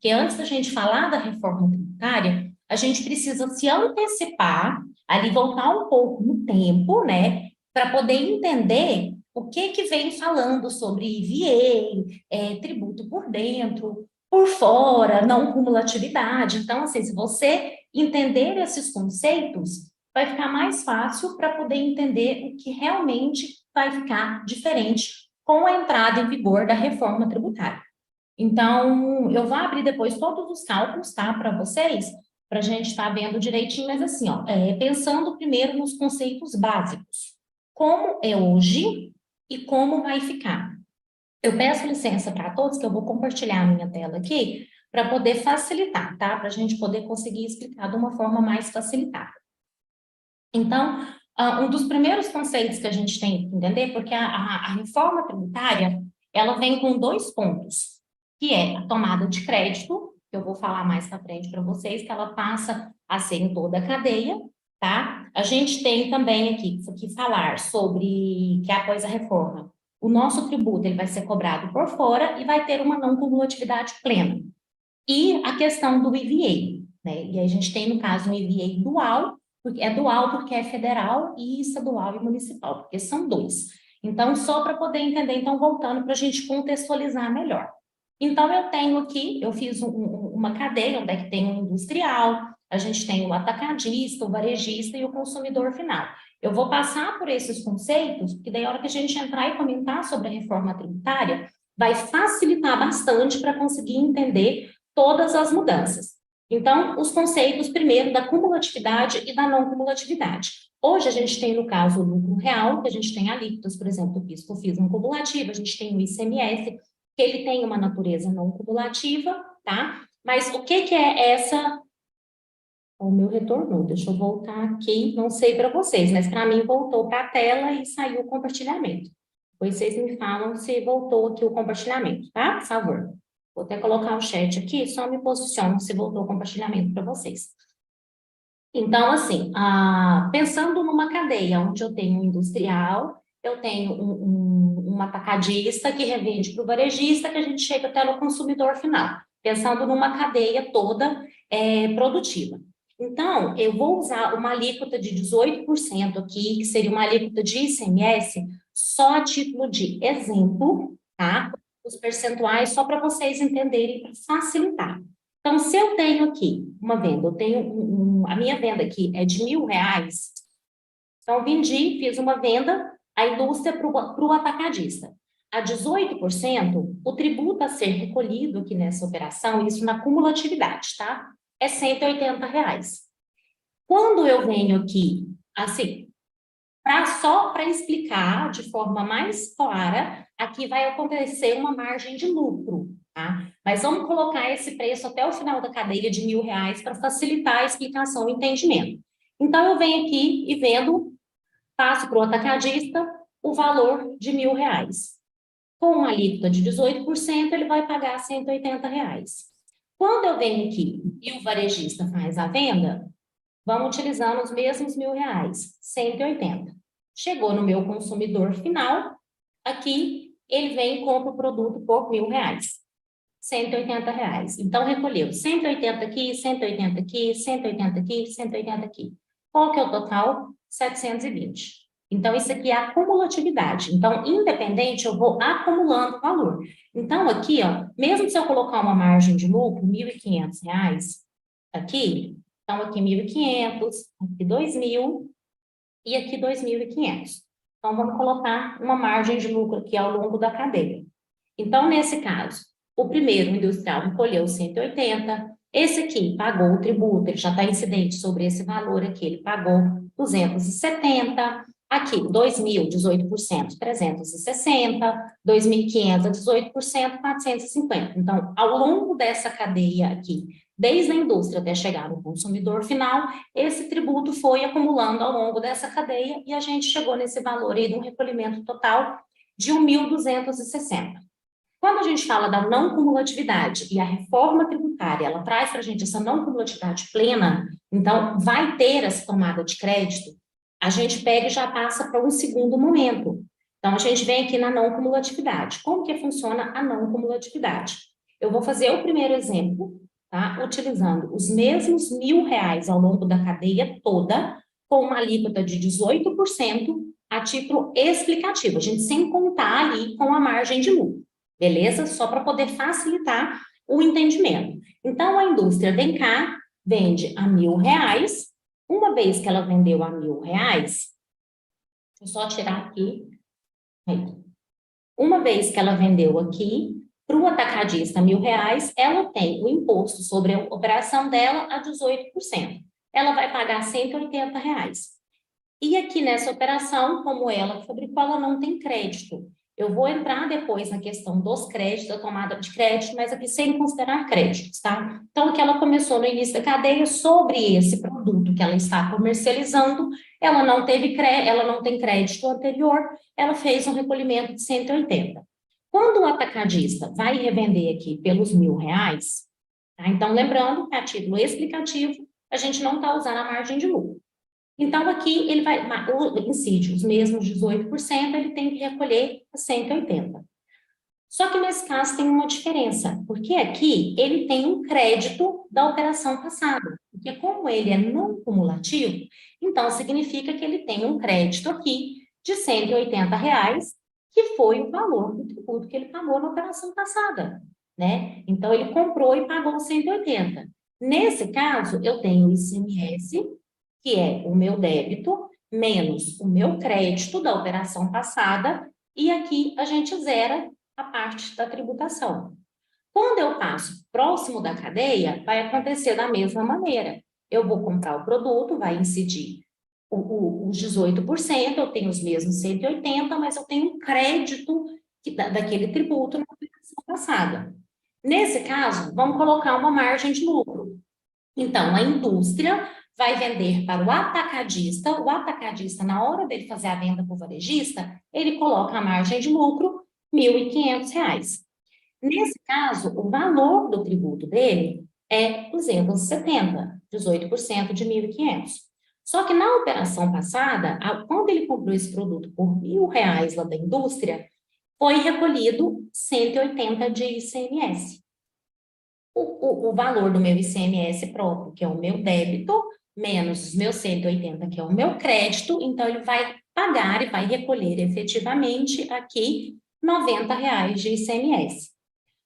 que antes da gente falar da reforma tributária, a gente precisa se antecipar, ali voltar um pouco no tempo, né, para poder entender o que vem falando sobre IVA, tributo por dentro, por fora, não cumulatividade. Então, assim, se você entender esses conceitos, vai ficar mais fácil para poder entender o que realmente vai ficar diferente com a entrada em vigor da reforma tributária. Então, eu vou abrir depois todos os cálculos, tá, para vocês, para a gente estar vendo direitinho, mas assim, ó, pensando primeiro nos conceitos básicos. Como é hoje e como vai ficar. Eu peço licença para todos, que eu vou compartilhar a minha tela aqui, para poder facilitar, tá? Para a gente poder conseguir explicar de uma forma mais facilitada. Então, um dos primeiros conceitos que a gente tem que entender, porque a reforma tributária, ela vem com dois pontos, que é a tomada de crédito, que eu vou falar mais para frente para vocês, que ela passa a ser em toda a cadeia, tá? A gente tem também aqui falar sobre que após a reforma, o nosso tributo ele vai ser cobrado por fora e vai ter uma não cumulatividade plena. E a questão do IVA, né? E a gente tem, no caso, um IVA dual, porque é dual porque é federal e estadual e municipal, porque são dois. Então, só para poder entender, então, voltando para a gente contextualizar melhor. Então, eu tenho aqui, eu fiz uma cadeia, onde é que tem o industrial, a gente tem o atacadista, o varejista e o consumidor final. Eu vou passar por esses conceitos, porque daí a hora que a gente entrar e comentar sobre a reforma tributária, vai facilitar bastante para conseguir entender todas as mudanças. Então, os conceitos, primeiro, da cumulatividade e da não cumulatividade. Hoje, a gente tem, no caso, o lucro real, que a gente tem alíquotas, por exemplo, o PIS, COFINS não cumulativo, a gente tem o ICMS, que ele tem uma natureza não cumulativa, tá? Mas o que é essa... O meu retornou, deixa eu voltar aqui, não sei para vocês, mas para mim voltou para a tela e saiu o compartilhamento. Depois vocês me falam se voltou aqui o compartilhamento, tá? Por favor. Vou até colocar o chat aqui, só me posiciono se voltou o compartilhamento para vocês. Então, assim, pensando numa cadeia onde eu tenho um industrial, eu tenho um atacadista que revende para o varejista, que a gente chega até no consumidor final, pensando numa cadeia toda produtiva. Então, eu vou usar uma alíquota de 18% aqui, que seria uma alíquota de ICMS, só a título de exemplo, tá? Os percentuais, só para vocês entenderem, para facilitar. Então, se eu tenho aqui uma venda, eu tenho a minha venda aqui é de R$ 1.000, então vendi, fiz uma venda, a indústria para o atacadista. A 18%, o tributo a ser recolhido aqui nessa operação, isso na cumulatividade, tá? É R$ 180. Quando eu venho aqui, assim, só para explicar de forma mais clara, aqui vai acontecer uma margem de lucro, tá? Mas vamos colocar esse preço até o final da cadeia de R$ 1.000 para facilitar a explicação e o entendimento. Então, eu venho aqui e vendo, passo para o atacadista o valor de R$ 1.000. Com uma alíquota de 18%, ele vai pagar R$ 180. Quando eu venho aqui e o varejista faz a venda, vamos utilizando os mesmos R$ 1.000, 180. Chegou no meu consumidor final, aqui ele vem e compra o produto por R$ 1.000, R$ 180. Então, recolheu 180 aqui, 180 aqui, 180 aqui, 180 aqui. Qual que é o total? 720. Então, isso aqui é a cumulatividade. Então, independente, eu vou acumulando valor. Então, aqui, ó, mesmo se eu colocar uma margem de lucro, R$ 1.500, aqui, então, aqui 1.500, aqui 2.000 e aqui 2.500. Então, vamos colocar uma margem de lucro aqui ao longo da cadeia. Então, nesse caso, o primeiro industrial recolheu 180, esse aqui pagou o tributo, ele já está incidente sobre esse valor aqui, ele pagou 270, aqui 2.000, 18%, 360, 2.500, 18%, 450. Então, ao longo dessa cadeia aqui, desde a indústria até chegar no consumidor final, esse tributo foi acumulando ao longo dessa cadeia e a gente chegou nesse valor aí de um recolhimento total de 1.260. Quando a gente fala da não cumulatividade e a reforma tributária, ela traz para a gente essa não cumulatividade plena, então vai ter essa tomada de crédito, a gente pega e já passa para um segundo momento. Então, a gente vem aqui na não cumulatividade. Como que funciona a não cumulatividade? Eu vou fazer o primeiro exemplo, tá? Utilizando os mesmos R$ 1.000 ao longo da cadeia toda, com uma alíquota de 18% a título explicativo, a gente sem contar ali com a margem de lucro, beleza? Só para poder facilitar o entendimento. Então, a indústria vem cá, vende a R$ 1.000, uma vez que ela vendeu a R$ 1.000, deixa eu só tirar aqui, aí. Uma vez que ela vendeu aqui, para o atacadista R$ 1.000, ela tem o imposto sobre a operação dela a 18%. Ela vai pagar R$ 180. E aqui nessa operação, como ela fabricou, ela não tem crédito. Eu vou entrar depois na questão dos créditos, da tomada de crédito, mas aqui sem considerar créditos, tá? Então, o que ela começou no início da cadeia sobre esse produto que ela está comercializando, ela não tem crédito anterior, ela fez um recolhimento de 180. Quando o atacadista vai revender aqui pelos R$ 1.000, tá? Então, lembrando que a título explicativo, a gente não está usando a margem de lucro. Então, aqui ele vai, incide os mesmos 18%, ele tem que recolher 180. Só que nesse caso tem uma diferença, porque aqui ele tem um crédito da operação passada, porque como ele é não cumulativo, então significa que ele tem um crédito aqui de R$ 180, que foi o valor do tributo que ele pagou na operação passada, né? Então, ele comprou e pagou 180. Nesse caso, eu tenho o ICMS, que é o meu débito, menos o meu crédito da operação passada, e aqui a gente zera a parte da tributação. Quando eu passo próximo da cadeia, vai acontecer da mesma maneira. Eu vou comprar o produto, vai incidir os 18%, eu tenho os mesmos 180, mas eu tenho um crédito daquele tributo na operação passada. Nesse caso, vamos colocar uma margem de lucro. Então, a indústria vai vender para o atacadista, na hora dele fazer a venda para o varejista, ele coloca a margem de lucro R$ 1.500. Nesse caso, o valor do tributo dele é 270, 18% de 1.500. Só que na operação passada, quando ele comprou esse produto por R$ 1.000 lá da indústria, foi recolhido 180 de ICMS. O valor do meu ICMS próprio, que é o meu débito, menos os meus 180, que é o meu crédito, então ele vai pagar e vai recolher efetivamente aqui R$ 90 de ICMS.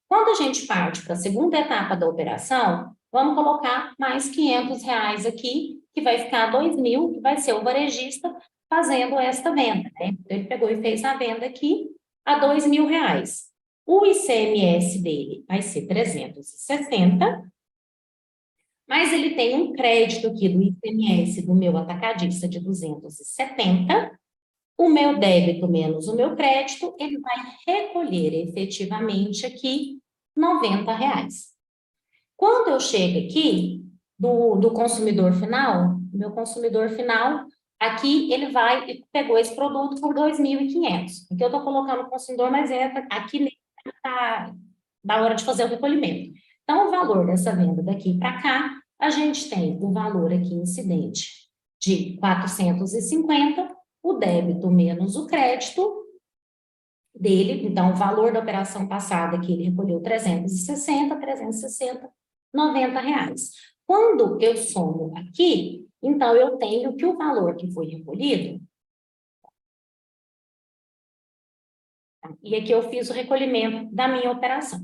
Quando a gente parte para a segunda etapa da operação, vamos colocar mais R$ 500 aqui, que vai ficar 2.000, que vai ser o varejista fazendo esta venda, né? Então, ele pegou e fez a venda aqui a R$ 2.000. O ICMS dele vai ser 360, mas ele tem um crédito aqui do ICMS do meu atacadista de 270. O meu débito menos o meu crédito, ele vai recolher efetivamente aqui R$ 90. Quando eu chego aqui do consumidor final, meu consumidor final, aqui ele pegou esse produto por 2.500. Aqui eu estou colocando o consumidor, mas aqui está na hora de fazer o recolhimento. Então, o valor dessa venda daqui para cá, a gente tem o valor aqui incidente de 450, o débito menos o crédito dele, então o valor da operação passada que ele recolheu 360, R$ 90. Quando eu somo aqui, então eu tenho que o valor que foi recolhido, e aqui eu fiz o recolhimento da minha operação,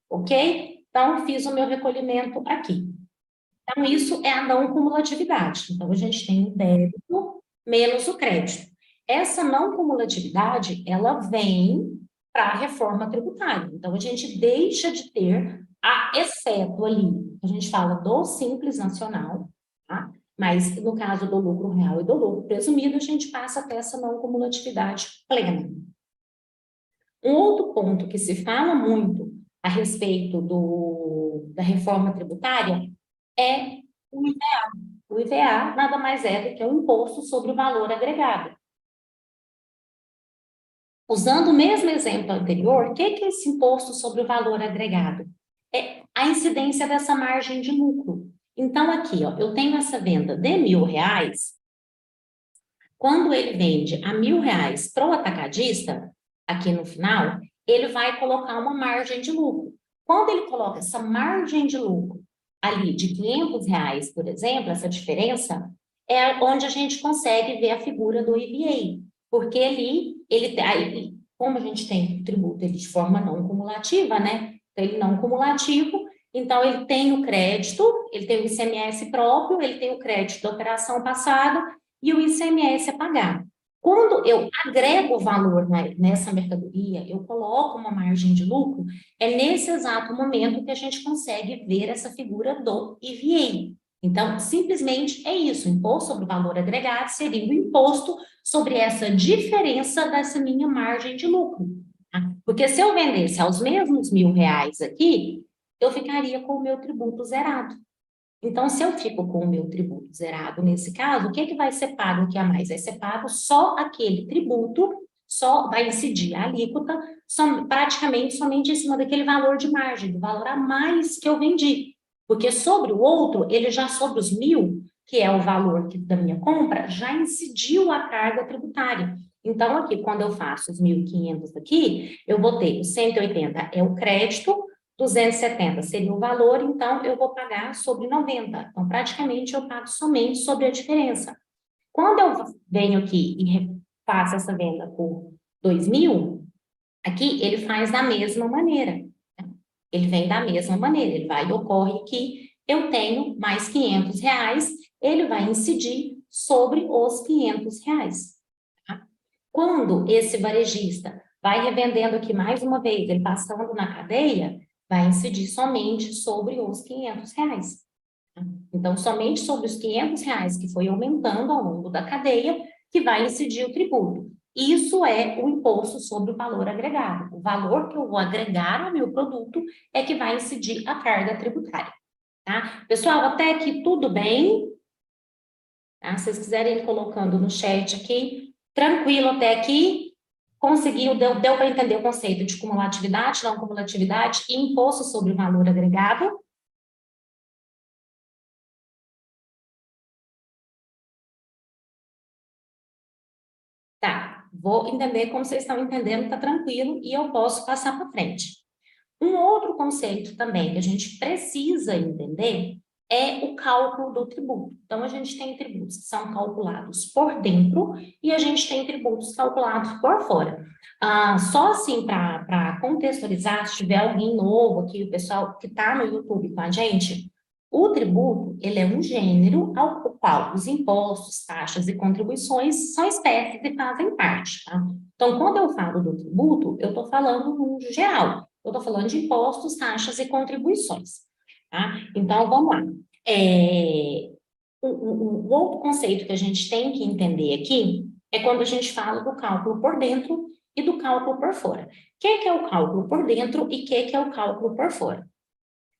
ok? Então, fiz o meu recolhimento aqui. Então, isso é a não cumulatividade. Então, a gente tem o débito menos o crédito. Essa não cumulatividade, ela vem para a reforma tributária. Então, a gente deixa de ter exceto ali, a gente fala do Simples Nacional, tá? Mas no caso do lucro real e do lucro presumido, a gente passa a ter essa não cumulatividade plena. Um outro ponto que se fala muito a respeito da reforma tributária é o IVA. O IVA nada mais é do que o imposto sobre o valor agregado. Usando o mesmo exemplo anterior, o que é esse imposto sobre o valor agregado? É a incidência dessa margem de lucro. Então, aqui, ó, eu tenho essa venda de R$ 1.000, quando ele vende a R$ 1.000 para o atacadista, aqui no final, ele vai colocar uma margem de lucro. Quando ele coloca essa margem de lucro ali de R$ 500, por exemplo, essa diferença, é onde a gente consegue ver a figura do EVA, porque ali, aí, como a gente tem o tributo ele de forma não cumulativa, né? Então, ele não cumulativo, então ele tem o crédito, ele tem o ICMS próprio, ele tem o crédito da operação passada e o ICMS a pagar. Quando eu agrego valor nessa mercadoria, eu coloco uma margem de lucro, é nesse exato momento que a gente consegue ver essa figura do EVA. Então, simplesmente é isso, o imposto sobre o valor agregado seria o imposto sobre essa diferença dessa minha margem de lucro. Tá? Porque se eu vendesse aos mesmos R$ 1.000 aqui, eu ficaria com o meu tributo zerado. Então, se eu fico com o meu tributo zerado nesse caso, o que, que vai ser pago que a mais? Vai ser pago só aquele tributo, só vai incidir a alíquota, praticamente somente em cima daquele valor de margem, do valor a mais que eu vendi. Porque sobre o outro, ele já sobre os 1.000, que é o valor da minha compra, já incidiu a carga tributária. Então, aqui, quando eu faço os 1.500 aqui, eu botei os 180 é o crédito, 270 seria o valor, então eu vou pagar sobre 90. Então, praticamente, eu pago somente sobre a diferença. Quando eu venho aqui e faço essa venda por 2.000, aqui ele faz da mesma maneira. Tá? Ele vem da mesma maneira, ele vai e ocorre que eu tenho mais R$ 500, ele vai incidir sobre os R$ 500. Tá? Quando esse varejista vai revendendo aqui mais uma vez, ele passando na cadeia, vai incidir somente sobre os R$ 500. Tá? Então, somente sobre os R$ 500 que foi aumentando ao longo da cadeia, que vai incidir o tributo. Isso é o imposto sobre o valor agregado. O valor que eu vou agregar ao meu produto é que vai incidir a carga tributária. Tá? Pessoal, até aqui tudo bem? Tá? Se vocês quiserem ir colocando no chat aqui, tranquilo até aqui? Conseguiu, deu para entender o conceito de cumulatividade, não cumulatividade e imposto sobre o valor agregado? Tá, vou entender como vocês estão entendendo, tá tranquilo, e eu posso passar para frente. Um outro conceito também que a gente precisa entender é o cálculo do tributo. Então, a gente tem tributos que são calculados por dentro e a gente tem tributos calculados por fora. Só assim, para contextualizar, se tiver alguém novo aqui, o pessoal que está no YouTube com a gente, o tributo, ele é um gênero ao qual os impostos, taxas e contribuições são espécies e fazem parte, tá? Então, quando eu falo do tributo, eu estou falando no geral. Eu estou falando de impostos, taxas e contribuições, tá? Então, vamos lá. O outro conceito que a gente tem que entender aqui é quando a gente fala do cálculo por dentro e do cálculo por fora. O que é o cálculo por dentro e o que é o cálculo por fora?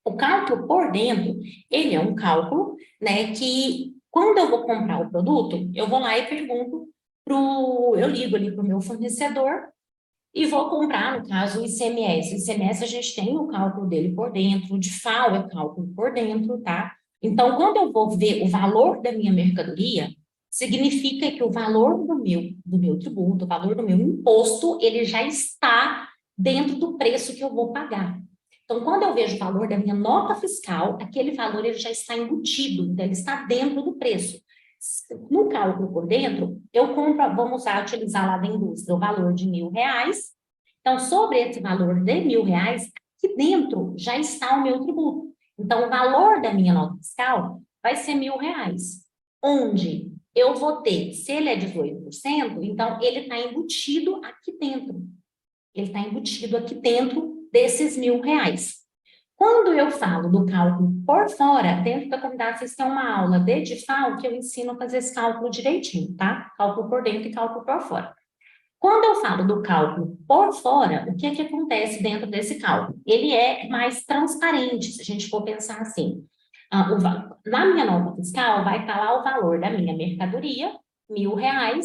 O cálculo por dentro, ele é um cálculo, né, que quando eu vou comprar o produto, eu vou lá e pergunto eu ligo ali para o meu fornecedor e vou comprar, no caso, o ICMS. O ICMS a gente tem o cálculo dele por dentro, o DIFAL é cálculo por dentro, tá? Então, quando eu vou ver o valor da minha mercadoria, significa que o valor do meu tributo, o valor do meu imposto, ele já está dentro do preço que eu vou pagar. Então, quando eu vejo o valor da minha nota fiscal, aquele valor ele já está embutido, então ele está dentro do preço. No cálculo por dentro, eu compro, vamos utilizar lá da indústria o valor de R$ 1.000. Então, sobre esse valor de R$ 1.000, aqui dentro já está o meu tributo. Então, o valor da minha nota fiscal vai ser R$ 1.000, onde eu vou ter, se ele é 18%, então ele está embutido aqui dentro. Ele está embutido aqui dentro desses R$ 1.000. Quando eu falo do cálculo por fora, dentro da comunidade vocês têm uma aula de DIFAL que eu ensino a fazer esse cálculo direitinho, tá? Cálculo por dentro e cálculo por fora. Quando eu falo do cálculo por fora, o que é que acontece dentro desse cálculo? Ele é mais transparente, se a gente for pensar assim. Na minha nota fiscal vai estar lá o valor da minha mercadoria, R$ 1.000.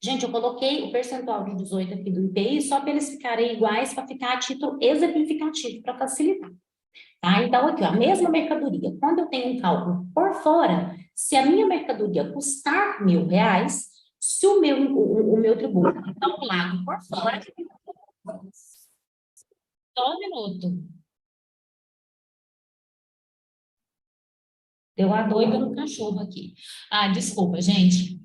Gente, eu coloquei o percentual de 18 aqui do IPI só para eles ficarem iguais, para ficar a título exemplificativo, para facilitar. Tá? Então, aqui, ó, a mesma mercadoria. Quando eu tenho um cálculo por fora, se a minha mercadoria custar R$ 1.000, se o meu tributo é calculado por fora, só um minuto. Deu a doida no cachorro aqui. Desculpa, gente.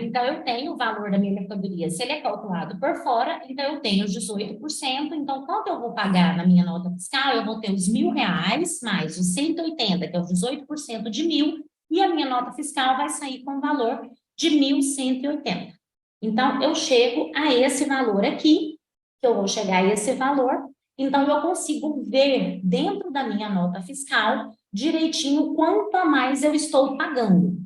Então, eu tenho o valor da minha mercadoria. Se ele é calculado por fora, então eu tenho os 18%. Então, quanto eu vou pagar na minha nota fiscal? Eu vou ter os R$ 1.000 mais os 180, que é os 18% de 1.000, e a minha nota fiscal vai sair com o valor de 1.180. Então, eu chego a esse valor aqui, que eu vou chegar a esse valor, então eu consigo ver dentro da minha nota fiscal direitinho quanto a mais eu estou pagando.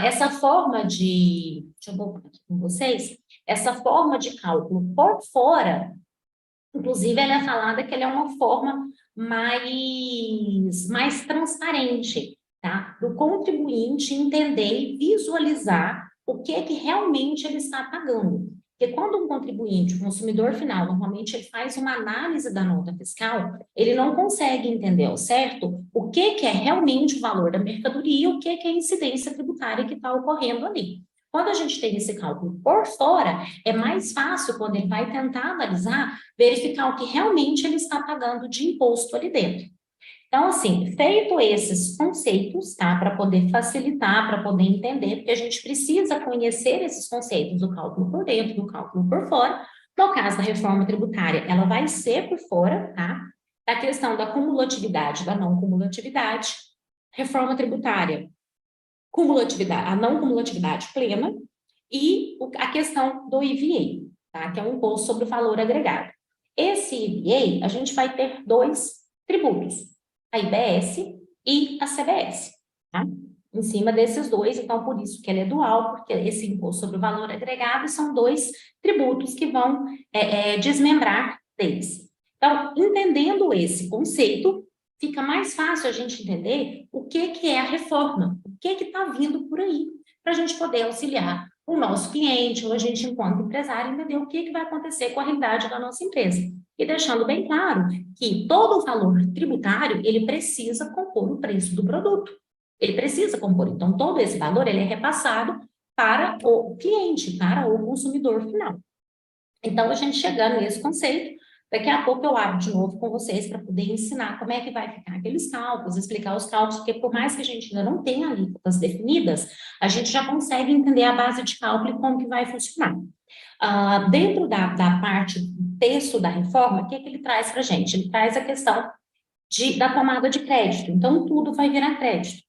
Essa forma de, deixa eu voltar aqui com vocês, essa forma de cálculo por fora, inclusive ela é falada que ela é uma forma mais transparente, tá? Do contribuinte entender e visualizar o que é que realmente ele está pagando. Porque quando um contribuinte, o consumidor final, normalmente ele faz uma análise da nota fiscal, ele não consegue entender ao certo o que é realmente o valor da mercadoria e o que é a incidência tributária que está ocorrendo ali. Quando a gente tem esse cálculo por fora, é mais fácil, quando ele vai tentar analisar, verificar o que realmente ele está pagando de imposto ali dentro. Então, assim, feito esses conceitos, tá? Para poder facilitar, para poder entender, porque a gente precisa conhecer esses conceitos do cálculo por dentro, do cálculo por fora. No caso da reforma tributária, ela vai ser por fora, tá? Da questão da cumulatividade, da não cumulatividade. Reforma tributária, cumulatividade, a não cumulatividade plena e a questão do IVA, tá? Que é um imposto sobre o valor agregado. Esse IVA, a gente vai ter dois tributos, a IBS e a CBS, tá? Em cima desses dois, então por isso que ele é dual, porque esse imposto sobre o valor agregado são dois tributos que vão desmembrar deles. Então, entendendo esse conceito, fica mais fácil a gente entender o que é a reforma, o que está vindo por aí, para a gente poder auxiliar o nosso cliente, ou a gente, enquanto empresário, entender o que vai acontecer com a realidade da nossa empresa. E deixando bem claro que todo o valor tributário, ele precisa compor o preço do produto. Ele precisa compor. Então, todo esse valor, ele é repassado para o cliente, para o consumidor final. Então, a gente chegando nesse conceito, daqui a pouco eu abro de novo com vocês para poder ensinar como é que vai ficar aqueles cálculos, explicar os cálculos, porque por mais que a gente ainda não tenha alíquotas definidas, a gente já consegue entender a base de cálculo e como que vai funcionar. Dentro da parte do texto da reforma, o que ele traz para a gente? Ele traz a questão da tomada de crédito. Então, tudo vai virar crédito. O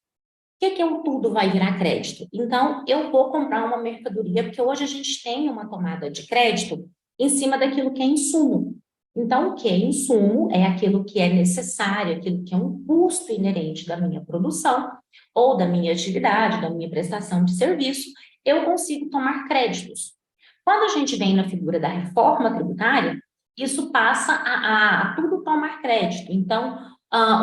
que é o tudo vai virar crédito? Então, eu vou comprar uma mercadoria, porque hoje a gente tem uma tomada de crédito em cima daquilo que é insumo. Então, o que é insumo é aquilo que é necessário, aquilo que é um custo inerente da minha produção, ou da minha atividade, da minha prestação de serviço, eu consigo tomar créditos. Quando a gente vem na figura da reforma tributária, isso passa a tudo tomar crédito. Então,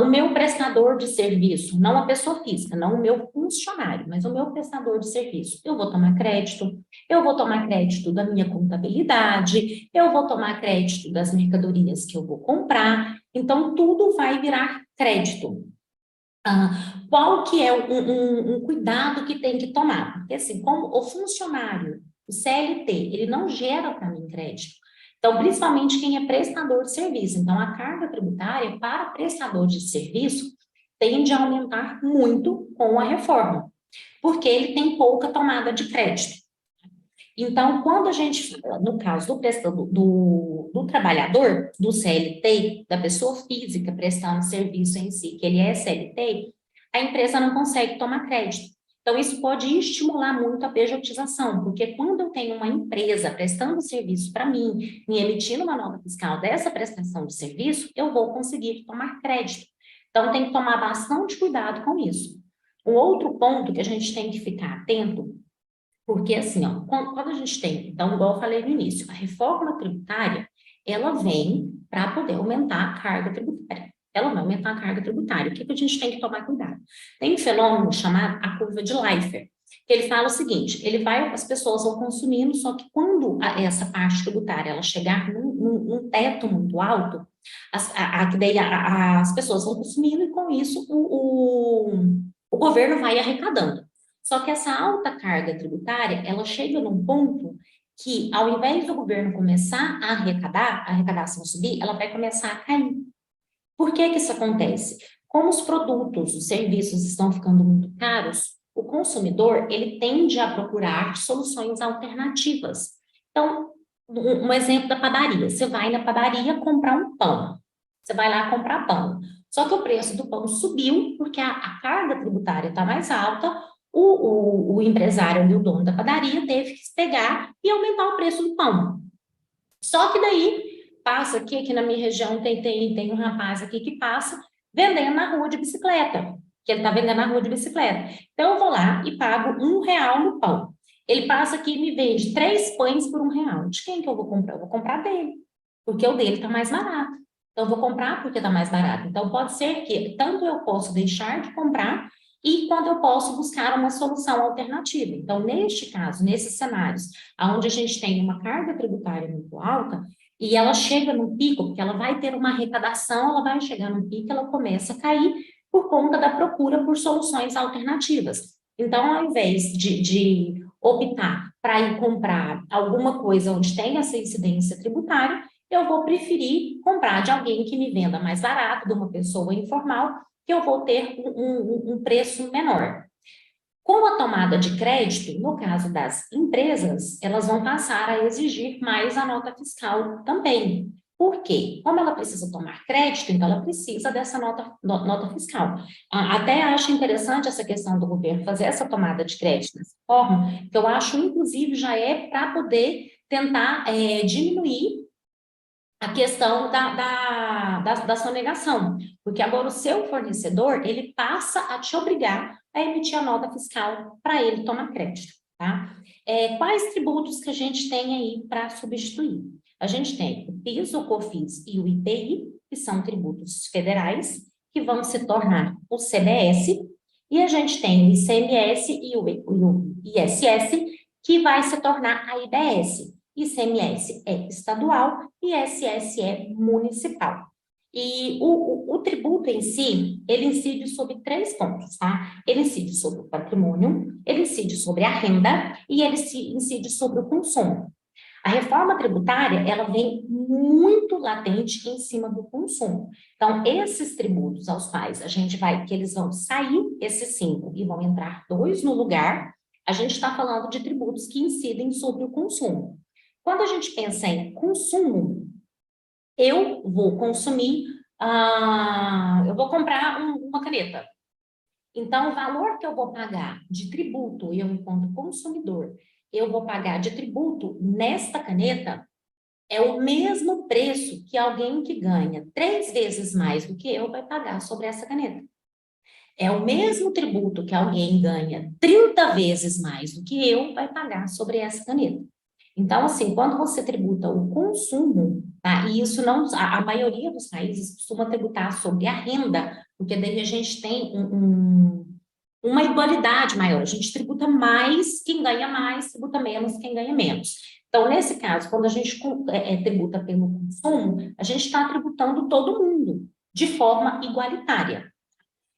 o meu prestador de serviço, não a pessoa física, não o meu funcionário, mas o meu prestador de serviço, eu vou tomar crédito da minha contabilidade, eu vou tomar crédito das mercadorias que eu vou comprar, então tudo vai virar crédito. Qual que é um cuidado que tem que tomar? Porque assim, como o funcionário, o CLT, ele não gera para mim crédito. Então, principalmente quem é prestador de serviço. Então, a carga tributária para prestador de serviço tende a aumentar muito com a reforma, porque ele tem pouca tomada de crédito. Então, quando a gente fala, no caso do trabalhador, do CLT, da pessoa física prestando serviço em si, que ele é CLT, a empresa não consegue tomar crédito. Então, isso pode estimular muito a pejotização, porque quando eu tenho uma empresa prestando serviço para mim, me emitindo uma nota fiscal dessa prestação de serviço, eu vou conseguir tomar crédito. Então, tem que tomar bastante cuidado com isso. Um outro ponto que a gente tem que ficar atento, porque assim, ó, quando a gente tem, então, igual eu falei no início, a reforma tributária, ela vem para poder aumentar a carga tributária. Ela vai aumentar a carga tributária. O que a gente tem que tomar cuidado? Tem um fenômeno chamado a curva de Laffer, que ele fala o seguinte, as pessoas vão consumindo, só que quando essa parte tributária ela chegar num teto muito alto, as pessoas vão consumindo e com isso o governo vai arrecadando. Só que essa alta carga tributária, ela chega num ponto que, ao invés do governo começar a arrecadar, a arrecadação subir, ela vai começar a cair. Por que isso acontece? como os produtos, os serviços estão ficando muito caros, o consumidor, ele tende a procurar soluções alternativas. Então, um exemplo da padaria. Você vai na padaria comprar um pão. Você vai lá comprar pão. Só que o preço do pão subiu porque a carga tributária está mais alta, o empresário e o dono da padaria teve que pegar e aumentar o preço do pão. Só que daí, passa aqui na minha região, tem um rapaz aqui que passa vendendo na rua de bicicleta, que ele está vendendo na rua de bicicleta. Então, eu vou lá e pago R$ 1 no pão. Ele passa aqui e me vende 3 pães por R$ 1. De quem que eu vou comprar? Eu vou comprar dele, porque o dele está mais barato. Então, eu vou comprar porque está mais barato. Então, pode ser que tanto eu posso deixar de comprar e quando eu posso buscar uma solução alternativa. Então, neste caso, nesses cenários, onde a gente tem uma carga tributária muito alta, e ela chega no pico, porque ela vai ter uma arrecadação, ela vai chegar no pico, ela começa a cair por conta da procura por soluções alternativas. Então, ao invés de optar para ir comprar alguma coisa onde tem essa incidência tributária, eu vou preferir comprar de alguém que me venda mais barato, de uma pessoa informal, que eu vou ter um preço menor. Com a tomada de crédito, no caso das empresas, elas vão passar a exigir mais a nota fiscal também. Por quê? Como ela precisa tomar crédito, então ela precisa dessa nota fiscal. Até acho interessante essa questão do governo fazer essa tomada de crédito dessa forma, que eu acho, inclusive, já é para poder tentar diminuir a questão da sonegação, porque agora o seu fornecedor, ele passa a te obrigar a emitir a nota fiscal para ele tomar crédito, tá? Quais tributos que a gente tem aí para substituir? A gente tem o PIS, o COFINS e o IPI, que são tributos federais, que vão se tornar o CBS, e a gente tem o ICMS e o ISS, que vai se tornar a IBS. ICMS é estadual e ISS é municipal. E o tributo em si, ele incide sobre 3 pontos, tá? Ele incide sobre o patrimônio, ele incide sobre a renda e ele incide sobre o consumo. A reforma tributária, ela vem muito latente em cima do consumo. Então, esses tributos aos quais a gente vai, que eles vão sair, esses 5, e vão entrar 2 no lugar, a gente está falando de tributos que incidem sobre o consumo. Quando a gente pensa em consumo, eu vou consumir, eu vou comprar uma caneta. Então, o valor que eu vou pagar de tributo, eu enquanto consumidor, eu vou pagar de tributo nesta caneta, é o mesmo preço que alguém que ganha 3 vezes mais do que eu vai pagar sobre essa caneta. É o mesmo tributo que alguém ganha 30 vezes mais do que eu vai pagar sobre essa caneta. Então, assim, quando você tributa o consumo, tá? E isso não, a maioria dos países costuma tributar sobre a renda, porque daí a gente tem uma igualdade maior. A gente tributa mais quem ganha mais, tributa menos quem ganha menos. Então, nesse caso, quando a gente tributa pelo consumo, a gente está tributando todo mundo de forma igualitária.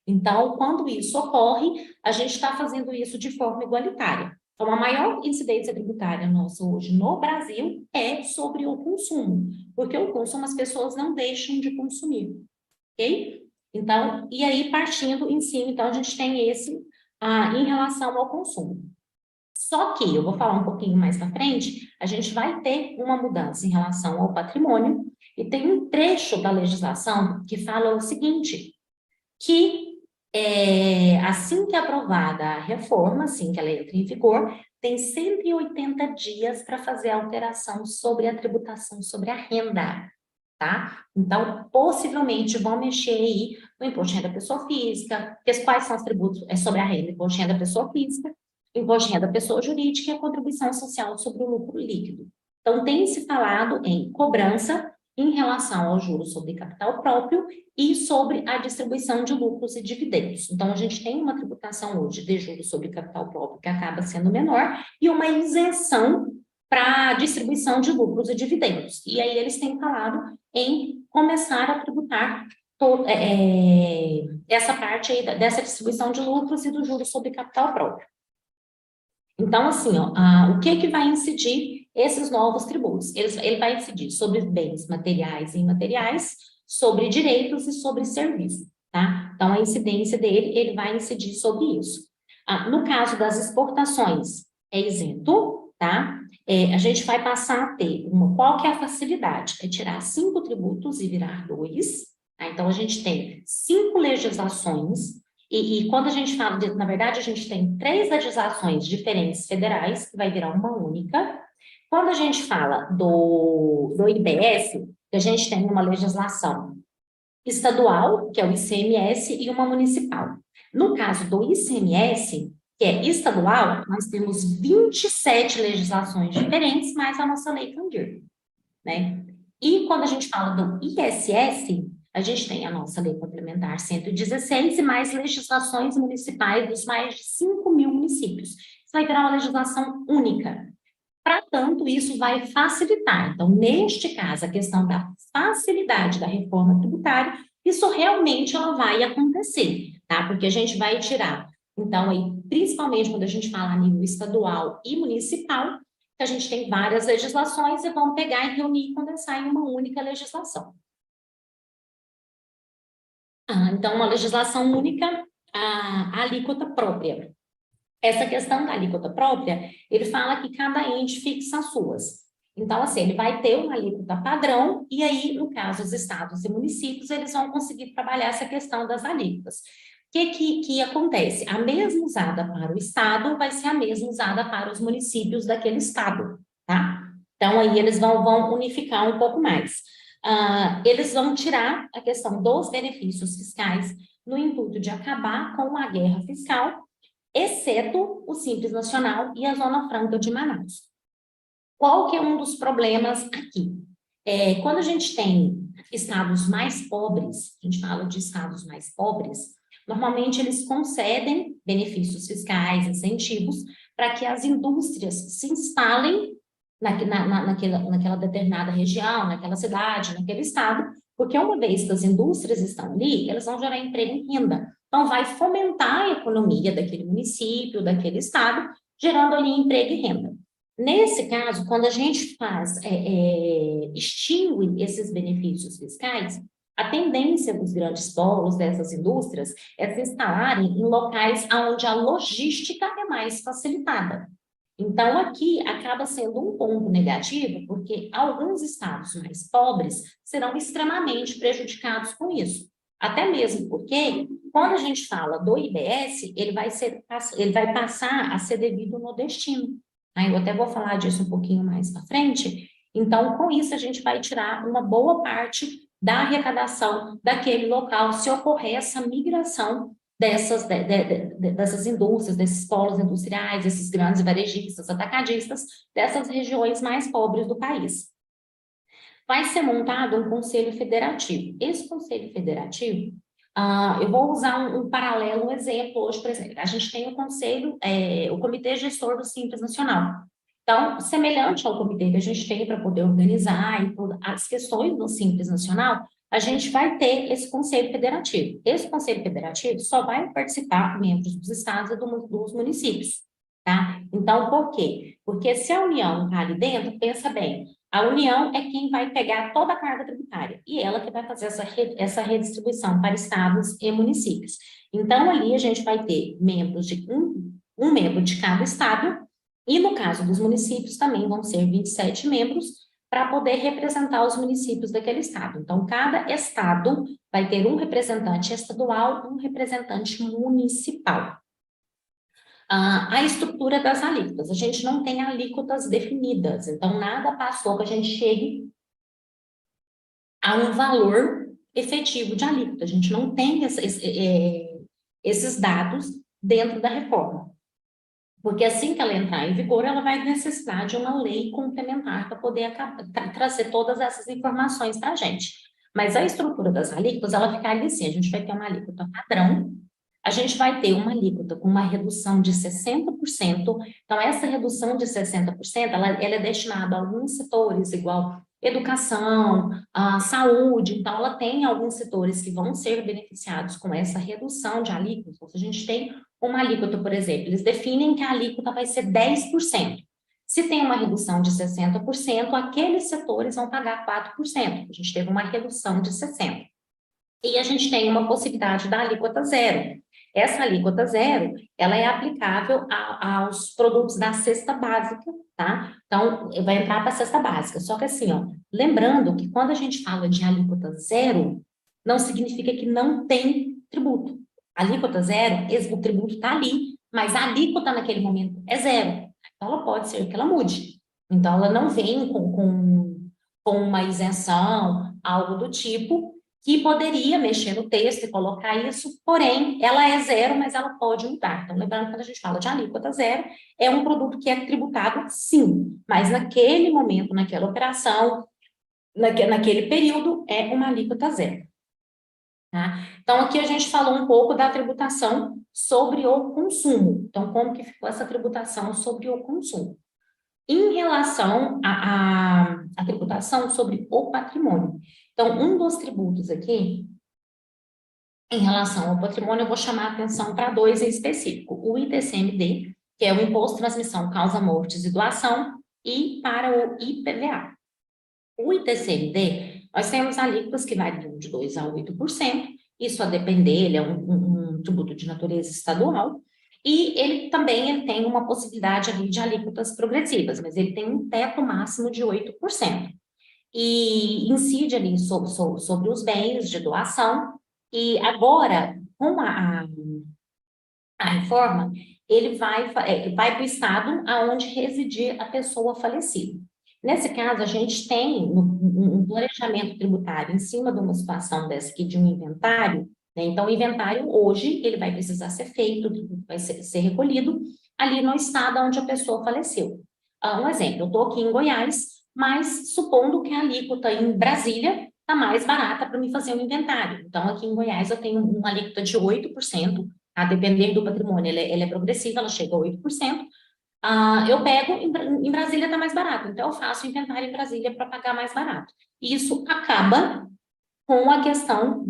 Então, quando isso ocorre, a gente está fazendo isso de forma igualitária. Então, a maior incidência tributária nossa hoje no Brasil é sobre o consumo, porque o consumo as pessoas não deixam de consumir, ok? Então, e aí partindo em cima, então a gente tem esse em relação ao consumo. Só que, eu vou falar um pouquinho mais na frente, a gente vai ter uma mudança em relação ao patrimônio, e tem um trecho da legislação que fala o seguinte, que assim que aprovada a reforma, assim que ela entra em vigor, tem 180 dias para fazer alteração sobre a tributação sobre a renda, tá? Então, possivelmente vão mexer aí no imposto de renda da pessoa física, quais são os tributos sobre a renda, imposto de renda da pessoa física, imposto de renda da pessoa jurídica e a contribuição social sobre o lucro líquido. Então, tem se falado em cobrança em relação ao juros sobre capital próprio e sobre a distribuição de lucros e dividendos. Então, a gente tem uma tributação hoje de juros sobre capital próprio que acaba sendo menor e uma isenção para distribuição de lucros e dividendos. E aí eles têm falado em começar a tributar essa parte aí dessa distribuição de lucros e do juros sobre capital próprio. Então, assim, o que vai incidir esses novos tributos? Ele vai incidir sobre bens materiais e imateriais, sobre direitos e sobre serviços, tá? Então, a incidência dele, ele vai incidir sobre isso. No caso das exportações, é isento, tá? A gente vai passar a ter qual que é a facilidade? É tirar 5 tributos e virar 2. Tá? Então, a gente tem 5 legislações, e quando a gente fala, na verdade, a gente tem 3 legislações diferentes federais, que vai virar uma única. Quando a gente fala do IBS, a gente tem uma legislação estadual, que é o ICMS, e uma municipal. No caso do ICMS, que é estadual, nós temos 27 legislações diferentes, mais a nossa lei Candir, né? E quando a gente fala do ISS, a gente tem a nossa lei complementar 116 e mais legislações municipais dos mais de 5.000 municípios. Isso vai virar uma legislação única. Para tanto, isso vai facilitar. Então, neste caso, a questão da facilidade da reforma tributária, isso realmente ela vai acontecer, tá? Porque a gente vai tirar, então, aí, principalmente quando a gente fala a nível estadual e municipal, que a gente tem várias legislações e vão pegar e reunir e condensar em uma única legislação. Então, uma legislação única, a alíquota própria. Essa questão da alíquota própria, ele fala que cada ente fixa as suas. Então, assim, ele vai ter uma alíquota padrão, e aí, no caso, os estados e municípios, eles vão conseguir trabalhar essa questão das alíquotas. O que acontece? A mesma usada para o estado vai ser a mesma usada para os municípios daquele estado, tá? Então, aí eles vão unificar um pouco mais. Eles vão tirar a questão dos benefícios fiscais no intuito de acabar com a guerra fiscal, exceto o Simples Nacional e a Zona Franca de Manaus. Qual que é um dos problemas aqui? Quando a gente tem estados mais pobres, a gente fala de estados mais pobres, normalmente eles concedem benefícios fiscais, incentivos, para que as indústrias se instalem naquela determinada região, naquela cidade, naquele estado, porque uma vez que as indústrias estão ali, elas vão gerar emprego e renda. Então, vai fomentar a economia daquele município, daquele estado, gerando ali emprego e renda. Nesse caso, quando a gente extingue esses benefícios fiscais, a tendência dos grandes polos dessas indústrias é se instalarem em locais onde a logística é mais facilitada. Então, aqui acaba sendo um ponto negativo, porque alguns estados mais pobres serão extremamente prejudicados com isso. Até mesmo porque, quando a gente fala do IBS, ele vai passar a ser devido no destino. Eu até vou falar disso um pouquinho mais para frente. Então, com isso, a gente vai tirar uma boa parte da arrecadação daquele local, se ocorrer essa migração dessas indústrias, desses polos industriais, desses grandes varejistas, atacadistas, dessas regiões mais pobres do país. Vai ser montado um conselho federativo. Esse conselho federativo, eu vou usar um paralelo, um exemplo hoje, por exemplo, a gente tem o conselho, o Comitê Gestor do Simples Nacional. Então, semelhante ao comitê que a gente tem para poder organizar e as questões do Simples Nacional, a gente vai ter esse conselho federativo. Esse conselho federativo só vai participar membros dos estados e dos municípios, tá? Então, por quê? Porque se a União está ali dentro, pensa bem, a União é quem vai pegar toda a carga tributária e ela que vai fazer essa redistribuição para estados e municípios. Então, ali a gente vai ter membros de um membro de cada estado, e no caso dos municípios também vão ser 27 membros para poder representar os municípios daquele estado. Então, cada estado vai ter um representante estadual, um representante municipal. A estrutura das alíquotas, a gente não tem alíquotas definidas, então nada passou que a gente chegue a um valor efetivo de alíquota, a gente não tem esses dados dentro da reforma, porque assim que ela entrar em vigor, ela vai necessitar de uma lei complementar para poder trazer todas essas informações para a gente. Mas a estrutura das alíquotas, ela fica ali assim, a gente vai ter uma alíquota padrão, a gente vai ter uma alíquota com uma redução de 60%, então essa redução de 60%, ela é destinada a alguns setores, igual educação, saúde, então ela tem alguns setores que vão ser beneficiados com essa redução de alíquotas. Então, se a gente tem uma alíquota, por exemplo, eles definem que a alíquota vai ser 10%. Se tem uma redução de 60%, aqueles setores vão pagar 4%. A gente teve uma redução de 60%. E a gente tem uma possibilidade da alíquota zero. Essa alíquota zero, ela é aplicável aos produtos da cesta básica, tá? Então, vai entrar para a cesta básica. Só que assim, ó, lembrando que quando a gente fala de alíquota zero, não significa que não tem tributo. Alíquota zero, o tributo está ali, mas a alíquota naquele momento é zero. Então, ela pode ser que ela mude. Então, ela não vem com uma isenção, algo do tipo, que poderia mexer no texto e colocar isso, porém, ela é zero, mas ela pode mudar. Então, lembrando que quando a gente fala de alíquota zero, é um produto que é tributado, sim, mas naquele momento, naquela operação, naquele período, é uma alíquota zero. Tá? Então, aqui a gente falou um pouco da tributação sobre o consumo. Então, como que ficou essa tributação sobre o consumo? Em relação à tributação sobre o patrimônio. Então, um dos tributos aqui, em relação ao patrimônio, eu vou chamar a atenção para dois em específico. O ITCMD, que é o Imposto de Transmissão, Causa, Mortes e Doação, e para o IPVA. O ITCMD, nós temos alíquotas que variam de 2% a 8%, isso a depender, ele é um tributo de natureza estadual, e ele também tem uma possibilidade ali de alíquotas progressivas, mas ele tem um teto máximo de 8%. E incide ali sobre os bens de doação, e agora, com a reforma, ele vai para o estado aonde residir a pessoa falecida. Nesse caso, a gente tem um planejamento tributário em cima de uma situação dessa aqui, de um inventário, né? Então, o inventário, hoje, ele vai precisar ser feito, vai ser recolhido ali no estado onde a pessoa faleceu. Um exemplo, eu estou aqui em Goiás, mas supondo que a alíquota em Brasília está mais barata para me fazer um inventário. Então, aqui em Goiás, eu tenho uma alíquota de 8%, a depender do patrimônio, ela é progressiva, ela chega a 8%. Eu pego, em Brasília está mais barato, então eu faço inventário em Brasília para pagar mais barato. Isso acaba com a questão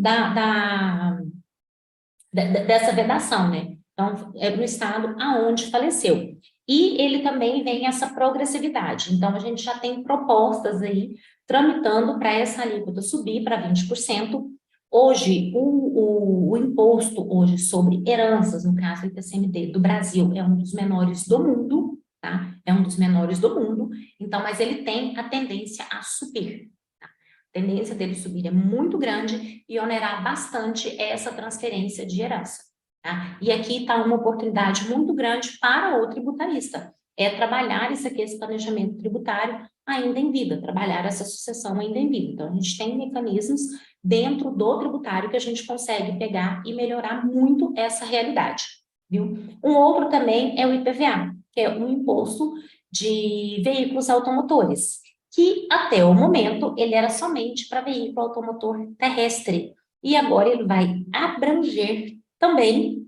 dessa vedação, né? Então, é no estado aonde faleceu. E ele também vem essa progressividade. Então, a gente já tem propostas aí tramitando para essa alíquota subir para 20%. Hoje, o imposto hoje sobre heranças, no caso do ITCMD do Brasil, é um dos menores do mundo, tá? É um dos menores do mundo. Então, mas ele tem a tendência a subir. A tendência dele subir é muito grande e onerar bastante essa transferência de herança. Tá? E aqui está uma oportunidade muito grande para o tributarista, é trabalhar esse planejamento tributário ainda em vida, trabalhar essa sucessão ainda em vida. Então, a gente tem mecanismos dentro do tributário que a gente consegue pegar e melhorar muito essa realidade, viu? Um outro também é o IPVA, que é um imposto de veículos automotores, que até o momento ele era somente para veículo automotor terrestre, e agora ele vai abranger também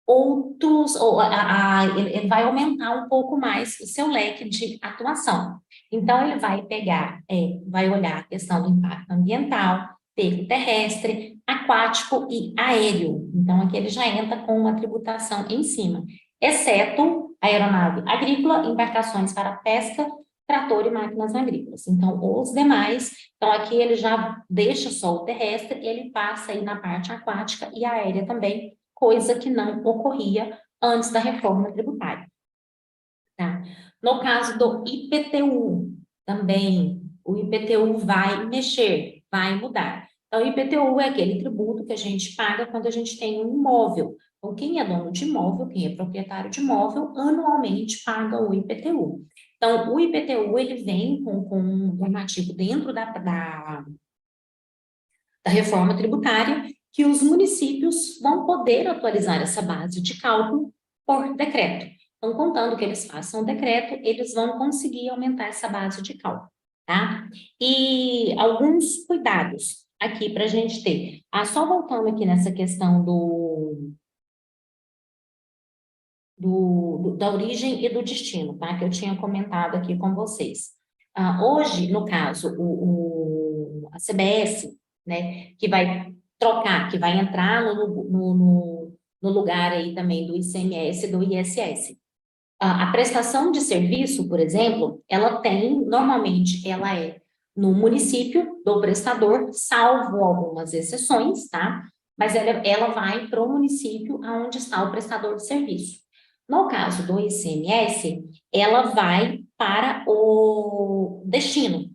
outros, ele vai aumentar um pouco mais o seu leque de atuação. Então, ele vai pegar, vai olhar a questão do impacto ambiental, veículo terrestre, aquático e aéreo. Então, aqui ele já entra com uma tributação em cima, exceto aeronave agrícola, embarcações para pesca, trator e máquinas agrícolas. Então, os demais, então aqui ele já deixa só o terrestre, ele passa aí na parte aquática e aérea também, coisa que não ocorria antes da reforma tributária. Tá? No caso do IPTU, também, o IPTU vai mexer, vai mudar. Então, o IPTU é aquele tributo que a gente paga quando a gente tem um imóvel. Então, quem é dono de imóvel, quem é proprietário de imóvel, anualmente paga o IPTU. Então, o IPTU, ele vem com um normativo dentro da reforma tributária, que os municípios vão poder atualizar essa base de cálculo por decreto. Então, contando que eles façam o decreto, eles vão conseguir aumentar essa base de cálculo, tá? E alguns cuidados aqui para a gente ter. Só voltando aqui nessa questão da origem e do destino, tá? Que eu tinha comentado aqui com vocês. Hoje, no caso, a CBS, né, que vai trocar, que vai entrar no lugar aí também do ICMS e do ISS. A prestação de serviço, por exemplo, ela tem, normalmente, ela é no município do prestador, salvo algumas exceções, tá? Mas ela vai para o município onde está o prestador de serviço. No caso do ICMS, ela vai para o destino,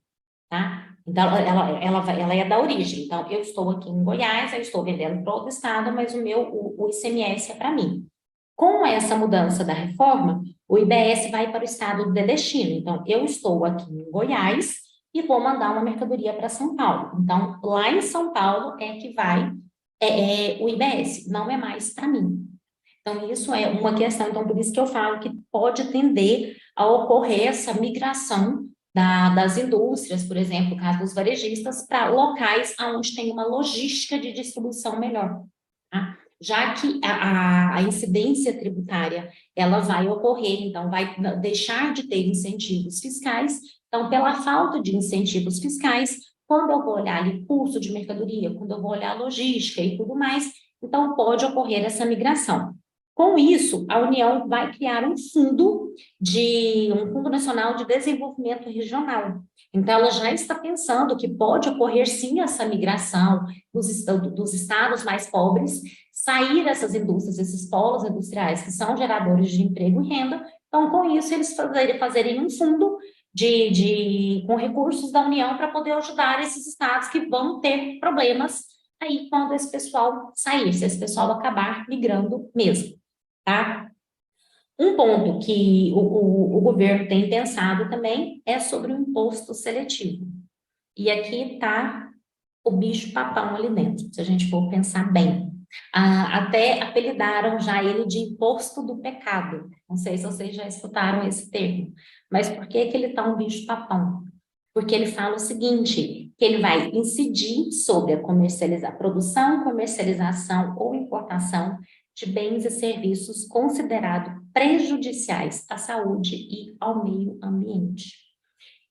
tá? Então, ela é da origem. Então, eu estou aqui em Goiás, eu estou vendendo para outro estado, mas o ICMS é para mim. Com essa mudança da reforma, o IBS vai para o estado de destino. Então, eu estou aqui em Goiás e vou mandar uma mercadoria para São Paulo. Então, lá em São Paulo é que vai o IBS, não é mais para mim. Então, isso é uma questão. Então, por isso que eu falo que pode tender a ocorrer essa migração das indústrias, por exemplo, no caso dos varejistas, para locais onde tem uma logística de distribuição melhor. Tá? Já que a incidência tributária, ela vai ocorrer, então vai deixar de ter incentivos fiscais, então pela falta de incentivos fiscais, quando eu vou olhar ali custo de mercadoria, quando eu vou olhar logística e tudo mais, então pode ocorrer essa migração. Com isso, a União vai criar um Fundo Nacional de Desenvolvimento Regional. Então, ela já está pensando que pode ocorrer sim essa migração dos estados mais pobres, sair dessas indústrias, esses polos industriais que são geradores de emprego e renda. Então, com isso, eles fazerem um fundo com recursos da União para poder ajudar esses estados que vão ter problemas aí quando esse pessoal sair, se esse pessoal acabar migrando mesmo, tá? Um ponto que o governo tem pensado também é sobre o imposto seletivo. E aqui está o bicho-papão ali dentro, se a gente for pensar bem. Até apelidaram já ele de imposto do pecado. Não sei se vocês já escutaram esse termo. Mas por que ele está um bicho-papão? Porque ele fala o seguinte, que ele vai incidir sobre a produção, comercialização ou importação de bens e serviços considerados prejudiciais à saúde e ao meio ambiente.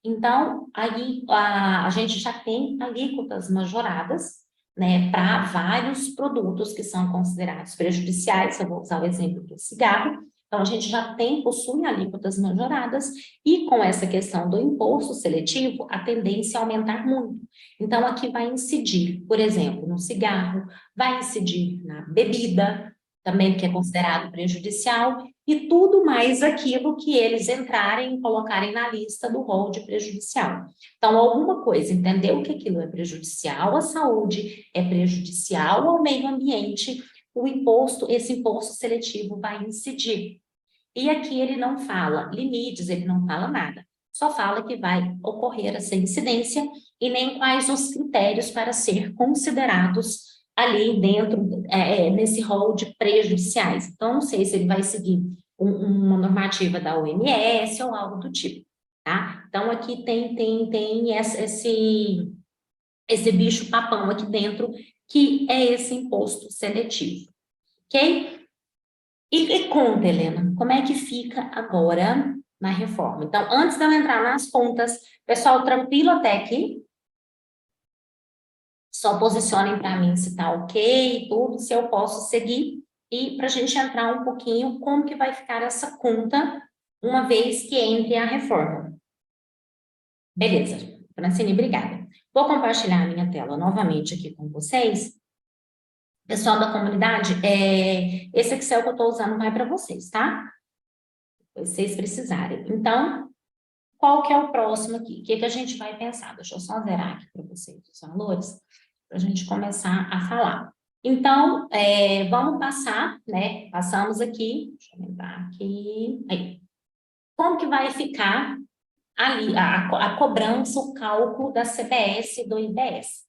Então, aí a gente já tem alíquotas majoradas, né, para vários produtos que são considerados prejudiciais. Eu vou usar o exemplo do cigarro. Então, a gente já possui alíquotas majoradas, e com essa questão do imposto seletivo, a tendência é aumentar muito. Então, aqui vai incidir, por exemplo, no cigarro, vai incidir na bebida, também que é considerado prejudicial, e tudo mais aquilo que eles entrarem e colocarem na lista do rol de prejudicial. Então, alguma coisa, entendeu que aquilo é prejudicial à saúde, é prejudicial ao meio ambiente, esse imposto seletivo vai incidir. E aqui ele não fala limites, ele não fala nada. Só fala que vai ocorrer essa incidência e nem quais os critérios para ser considerados ali dentro, nesse rol de prejudiciais. Então, não sei se ele vai seguir uma normativa da OMS ou algo do tipo, tá? Então, aqui tem esse bicho-papão aqui dentro, que é esse imposto seletivo, ok? E conta, Helena, como é que fica agora na reforma? Então, antes de eu entrar nas contas, pessoal, tranquilo até aqui? Só posicionem para mim se está ok e tudo, se eu posso seguir, e para a gente entrar um pouquinho como que vai ficar essa conta uma vez que entre a reforma. Beleza, Francine, obrigada. Vou compartilhar a minha tela novamente aqui com vocês. Pessoal da comunidade, esse Excel que eu estou usando vai para vocês, tá? Se vocês precisarem. Então, qual que é o próximo aqui? O que a gente vai pensar? Deixa eu só zerar aqui para vocês os valores, para a gente começar a falar. Então, vamos passar, né? Passamos aqui, deixa eu lembrar aqui. Aí. Como que vai ficar ali a cobrança, o cálculo da CBS e do IBS?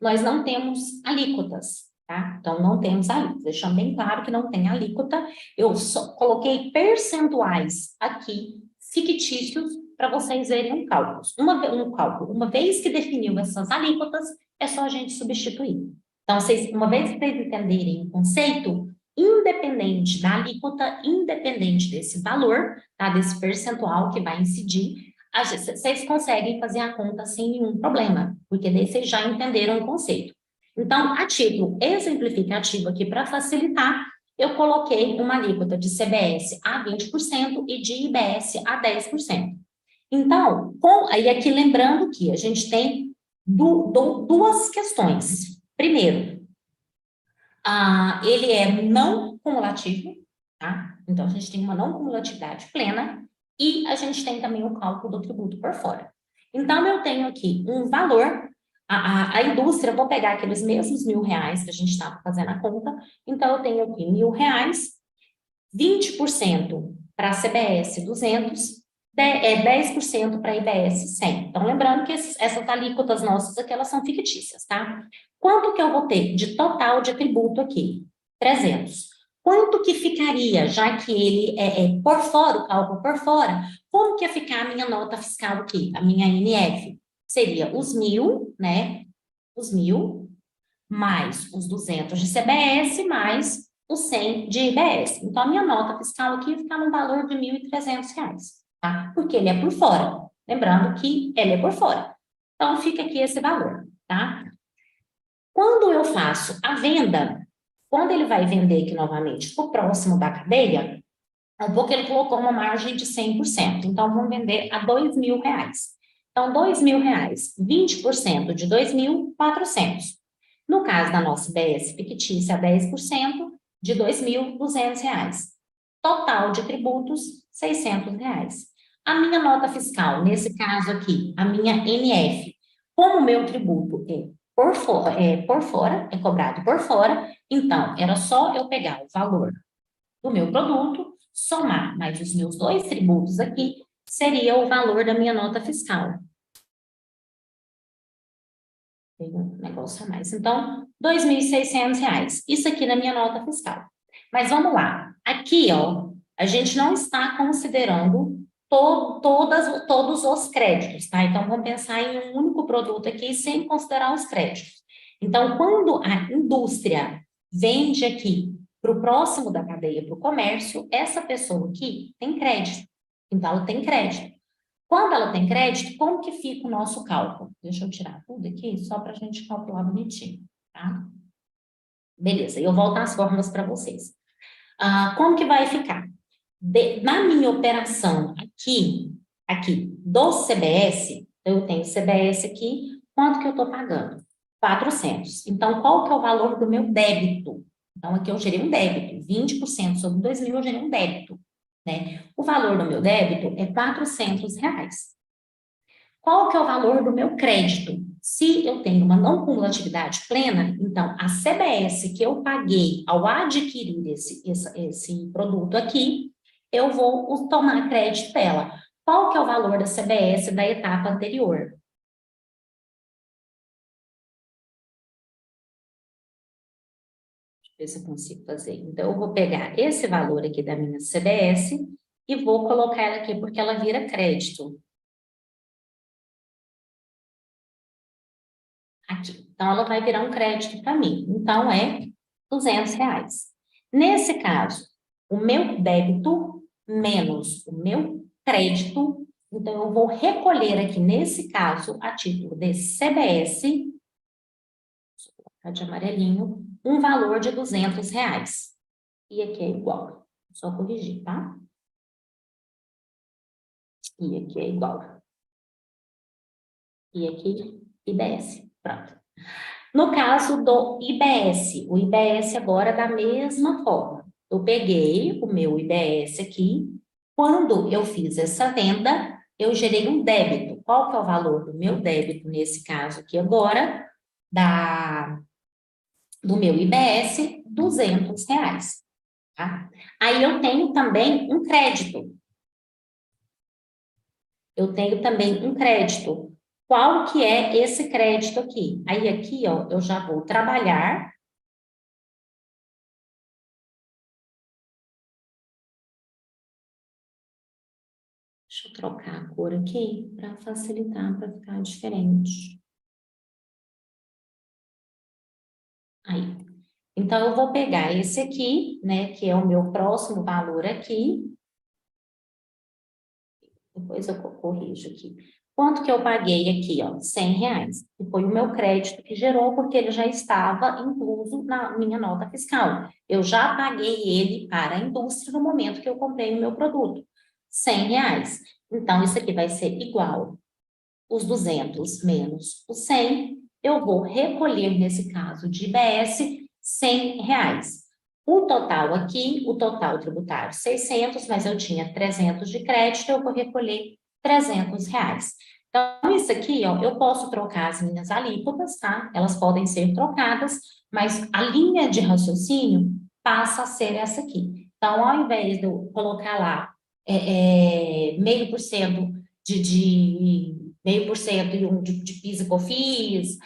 Nós não temos alíquotas, tá? Então, não temos alíquotas. Deixando bem claro que não tem alíquota. Eu só coloquei percentuais aqui, fictícios, para vocês verem um cálculo. Uma vez que definiu essas alíquotas, é só a gente substituir. Então, uma vez que vocês entenderem o conceito, independente da alíquota, independente desse valor, tá? Desse percentual que vai incidir, vocês conseguem fazer a conta sem nenhum problema, porque daí vocês já entenderam o conceito. Então, a título exemplificativo aqui para facilitar, eu coloquei uma alíquota de CBS a 20% e de IBS a 10%. Então, aí aqui lembrando que a gente tem duas questões. Primeiro, ele é não cumulativo, tá? Então, a gente tem uma não cumulatividade plena e a gente tem também o cálculo do tributo por fora. Então, eu tenho aqui um valor, a indústria, eu vou pegar aqueles mesmos R$ 1.000 que a gente estava fazendo a conta, então, eu tenho aqui R$ 1.000, 20% para a CBS 200, 10% para a IBS 100. Então, lembrando que essas alíquotas nossas aqui, elas são fictícias, tá? Quanto que eu vou ter de total de tributo aqui? 300. Quanto que ficaria, já que ele é por fora, o cálculo por fora, como que ia ficar a minha nota fiscal aqui, a minha NF? Seria os 1.000, né? Os 1.000, mais os 200 de CBS, mais os 100 de IBS. Então, a minha nota fiscal aqui fica no valor de R$ 1.300, tá? Porque ele é por fora. Lembrando que ele é por fora. Então, fica aqui esse valor, tá? Quando eu faço a venda, quando ele vai vender aqui novamente para o próximo da cadeia, um pouco ele colocou uma margem de 100%. Então, vamos vender a R$ 2.000. Então, R$ 2.000, 20% de 2.000, 400. No caso da nossa IBS fictícia, 10% de R$ 2.200. Total de tributos, R$ 600. A minha nota fiscal, nesse caso aqui, a minha NF, como o meu tributo por fora, é cobrado por fora, então, era só eu pegar o valor do meu produto, somar mais os meus dois tributos aqui, seria o valor da minha nota fiscal. Tem um negócio a mais. Então, R$ 2.600. Isso aqui na minha nota fiscal. Mas vamos lá. Aqui, ó, a gente não está considerando todos os créditos, tá? Então, vamos pensar em um único produto aqui sem considerar os créditos. Então, quando a indústria vende aqui para o próximo da cadeia, para o comércio, essa pessoa aqui tem crédito. Então, ela tem crédito. Quando ela tem crédito, como que fica o nosso cálculo? Deixa eu tirar tudo aqui, só para a gente calcular bonitinho, tá? Beleza, eu volto às fórmulas para vocês. Como que vai ficar? Na minha operação aqui do CBS, eu tenho CBS aqui, quanto que eu estou pagando? 400. Então, qual que é o valor do meu débito? Então, aqui eu gerei um débito, 20% sobre 2.000 eu gerei um débito, né? O valor do meu débito é R$ 400. Qual que é o valor do meu crédito? Se eu tenho uma não cumulatividade plena, então a CBS que eu paguei ao adquirir esse produto aqui, eu vou tomar crédito dela. Qual que é o valor da CBS da etapa anterior? Deixa eu ver se eu consigo fazer. Então, eu vou pegar esse valor aqui da minha CBS e vou colocar ela aqui porque ela vira crédito. Aqui. Então, ela vai virar um crédito para mim. Então, é R$ 200. Nesse caso, o meu débito menos o meu crédito, então, eu vou recolher aqui, nesse caso, a título de CBS, deixa eu colocar de amarelinho, um valor de R$ 200. E aqui é igual. Só corrigir, tá? E aqui é igual. E aqui, IBS. Pronto. No caso do IBS, o IBS agora da mesma forma. Eu peguei o meu IBS aqui, quando eu fiz essa venda, eu gerei um débito. Qual que é o valor do meu débito nesse caso aqui agora? Do meu IBS, R$ 200. Tá? Aí eu tenho também um crédito. Eu tenho também um crédito. Qual que é esse crédito aqui? Aí aqui, ó, eu já vou trabalhar. Deixa eu trocar a cor aqui para facilitar, para ficar diferente. Aí. Então, eu vou pegar esse aqui, né, que é o meu próximo valor aqui. Depois eu corrijo aqui. Quanto que eu paguei aqui, ó? R$ 100. Que foi o meu crédito que gerou, porque ele já estava incluso na minha nota fiscal. Eu já paguei ele para a indústria no momento que eu comprei o meu produto. R$ 100. Então, isso aqui vai ser igual os 200 menos os 100. Eu vou recolher, nesse caso de IBS, R$ 100. O total aqui, o total tributário, 600, mas eu tinha 300 de crédito, eu vou recolher R$ 300. Então, isso aqui, ó, eu posso trocar as minhas alíquotas, tá? Elas podem ser trocadas, mas a linha de raciocínio passa a ser essa aqui. Então, ao invés de eu colocar lá 0,5% meio por cento e um de PIS e COFINS,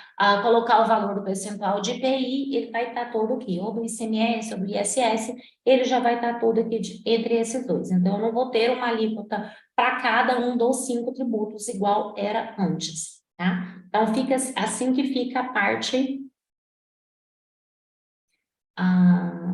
colocar o valor do percentual de IPI, ele vai estar todo aqui, ou do ICMS ou do ISS, ele já vai estar todo aqui entre esses dois. Então, eu não vou ter uma alíquota para cada um dos 5 tributos, igual era antes, tá? Então, fica assim que fica a parte...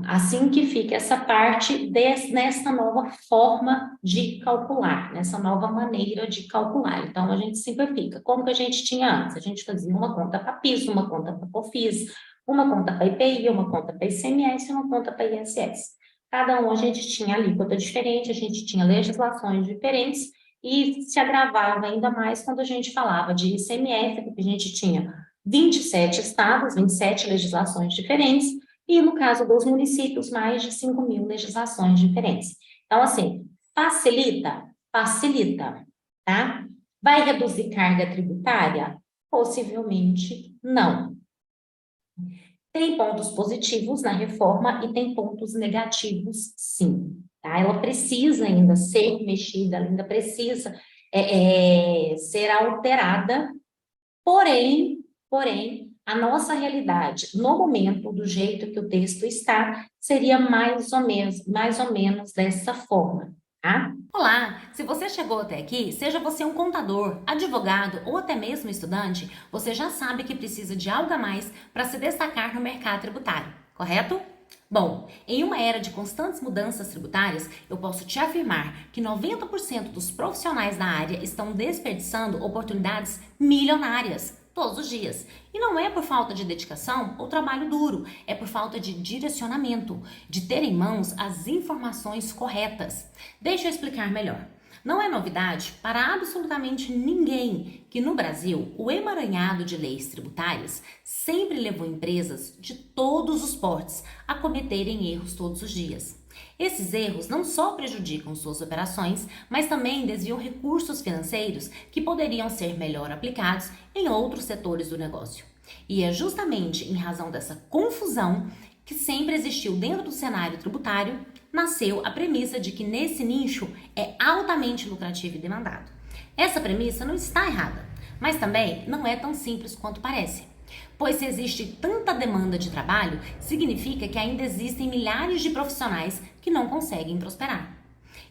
assim que fica essa parte nessa nova forma de calcular, nessa nova maneira de calcular. Então, a gente simplifica. Como que a gente tinha antes? A gente fazia uma conta para PIS, uma conta para COFINS, uma conta para IPI, uma conta para ICMS e uma conta para ISS. Cada um a gente tinha alíquota diferente, a gente tinha legislações diferentes e se agravava ainda mais quando a gente falava de ICMS, porque a gente tinha 27 estados, 27 legislações diferentes, e no caso dos municípios, mais de 5.000 legislações diferentes. Então, assim, facilita? Facilita, tá? Vai reduzir carga tributária? Possivelmente não. Tem pontos positivos na reforma e tem pontos negativos, sim. Tá? Ela precisa ainda ser mexida, ela ainda precisa ser alterada, porém, a nossa realidade, no momento, do jeito que o texto está, seria mais ou menos dessa forma, tá? Olá! Se você chegou até aqui, seja você um contador, advogado ou até mesmo estudante, você já sabe que precisa de algo a mais para se destacar no mercado tributário, correto? Bom, em uma era de constantes mudanças tributárias, eu posso te afirmar que 90% dos profissionais da área estão desperdiçando oportunidades milionárias todos os dias. E não é por falta de dedicação ou trabalho duro, é por falta de direcionamento, de ter em mãos as informações corretas. Deixa eu explicar melhor. Não é novidade para absolutamente ninguém que no Brasil o emaranhado de leis tributárias sempre levou empresas de todos os portes a cometerem erros todos os dias. Esses erros não só prejudicam suas operações, mas também desviam recursos financeiros que poderiam ser melhor aplicados em outros setores do negócio. E é justamente em razão dessa confusão que sempre existiu dentro do cenário tributário, nasceu a premissa de que nesse nicho é altamente lucrativo e demandado. Essa premissa não está errada, mas também não é tão simples quanto parece. Pois se existe tanta demanda de trabalho, significa que ainda existem milhares de profissionais que não conseguem prosperar.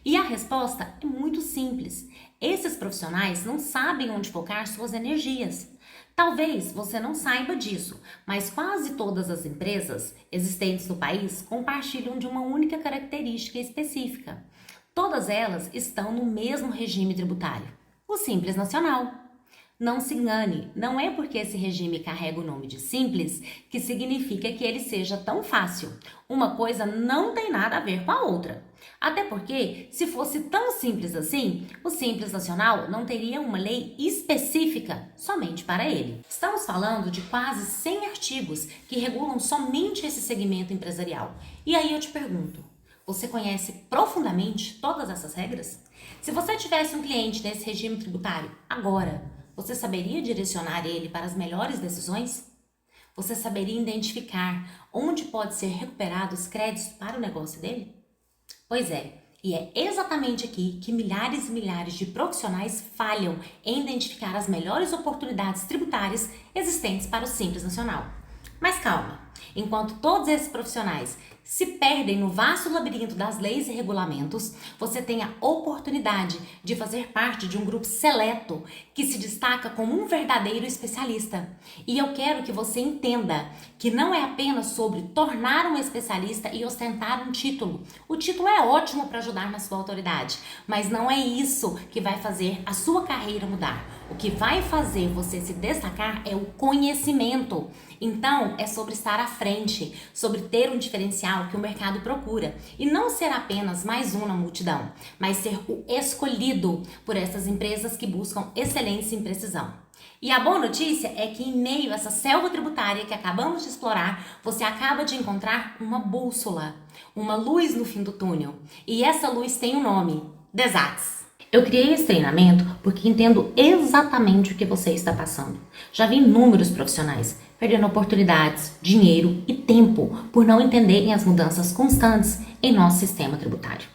E a resposta é muito simples. Esses profissionais não sabem onde focar suas energias. Talvez você não saiba disso, mas quase todas as empresas existentes no país compartilham de uma única característica específica. Todas elas estão no mesmo regime tributário, o Simples Nacional. Não se engane, não é porque esse regime carrega o nome de simples que significa que ele seja tão fácil. Uma coisa não tem nada a ver com a outra. Até porque, se fosse tão simples assim, o Simples Nacional não teria uma lei específica somente para ele. Estamos falando de quase 100 artigos que regulam somente esse segmento empresarial. E aí eu te pergunto, você conhece profundamente todas essas regras? Se você tivesse um cliente nesse regime tributário agora, você saberia direcionar ele para as melhores decisões? Você saberia identificar onde pode ser recuperados créditos para o negócio dele? Pois é, e é exatamente aqui que milhares e milhares de profissionais falham em identificar as melhores oportunidades tributárias existentes para o Simples Nacional. Mas calma, enquanto todos esses profissionais se perdem no vasto labirinto das leis e regulamentos, você tem a oportunidade de fazer parte de um grupo seleto que se destaca como um verdadeiro especialista. E eu quero que você entenda que não é apenas sobre tornar um especialista e ostentar um título. O título é ótimo para ajudar na sua autoridade, mas não é isso que vai fazer a sua carreira mudar. O que vai fazer você se destacar é o conhecimento. Então, é sobre estar à frente, sobre ter um diferencial diferencial que o mercado procura e não ser apenas mais um na multidão, mas ser o escolhido por essas empresas que buscam excelência em precisão. E a boa notícia é que em meio a essa selva tributária que acabamos de explorar, você acaba de encontrar uma bússola, uma luz no fim do túnel. E essa luz tem um nome: Desats. Eu criei esse treinamento porque entendo exatamente o que você está passando. Já vi inúmeros profissionais perdendo oportunidades, dinheiro e tempo por não entenderem as mudanças constantes em nosso sistema tributário.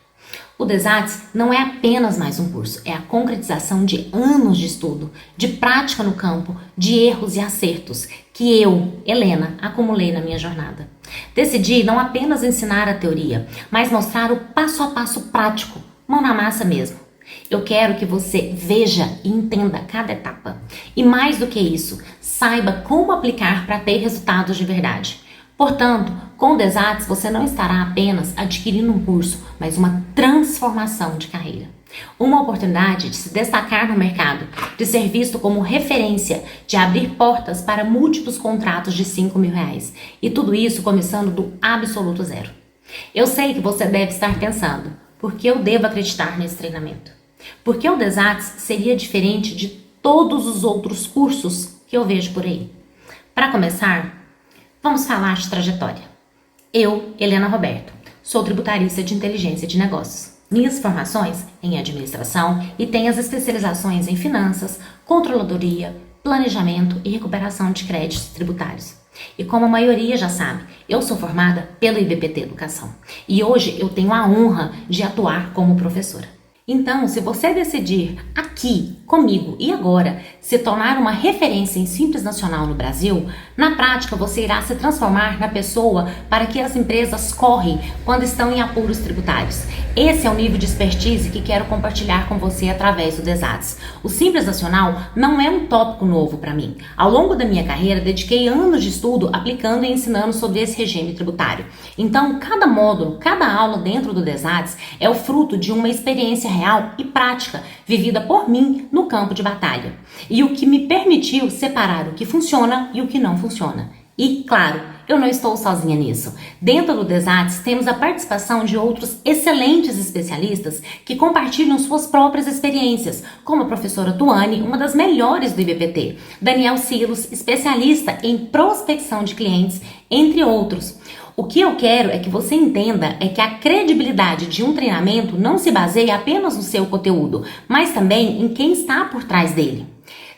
O Desats não é apenas mais um curso, é a concretização de anos de estudo, de prática no campo, de erros e acertos que eu, Helena, acumulei na minha jornada. Decidi não apenas ensinar a teoria, mas mostrar o passo a passo prático, mão na massa mesmo. Eu quero que você veja e entenda cada etapa. E mais do que isso, saiba como aplicar para ter resultados de verdade. Portanto, com o Desats você não estará apenas adquirindo um curso, mas uma transformação de carreira. Uma oportunidade de se destacar no mercado, de ser visto como referência, de abrir portas para múltiplos contratos de R$5.000. E tudo isso começando do absoluto zero. Eu sei que você deve estar pensando, por que eu devo acreditar nesse treinamento? Porque o Desats seria diferente de todos os outros cursos que eu vejo por aí. Para começar, vamos falar de trajetória. Eu, Helena Roberto, sou tributarista de inteligência de negócios. Minhas formações em administração e tenho as especializações em finanças, controladoria, planejamento e recuperação de créditos tributários. E como a maioria já sabe, eu sou formada pelo IBPT Educação. E hoje eu tenho a honra de atuar como professora. Então, se você decidir aqui, comigo e agora, se tornar uma referência em Simples Nacional no Brasil, na prática você irá se transformar na pessoa para que as empresas correm quando estão em apuros tributários. Esse é o nível de expertise que quero compartilhar com você através do Desats. O Simples Nacional não é um tópico novo para mim. Ao longo da minha carreira, dediquei anos de estudo aplicando e ensinando sobre esse regime tributário. Então, cada módulo, cada aula dentro do Desats é o fruto de uma experiência real e prática vivida por mim no campo de batalha. E o que me permitiu separar o que funciona e o que não funciona. E, claro, eu não estou sozinha nisso. Dentro do Desats temos a participação de outros excelentes especialistas que compartilham suas próprias experiências, como a professora Tuane, uma das melhores do IBPT, Daniel Silos, especialista em prospecção de clientes, entre outros. O que eu quero é que você entenda é que a credibilidade de um treinamento não se baseia apenas no seu conteúdo, mas também em quem está por trás dele.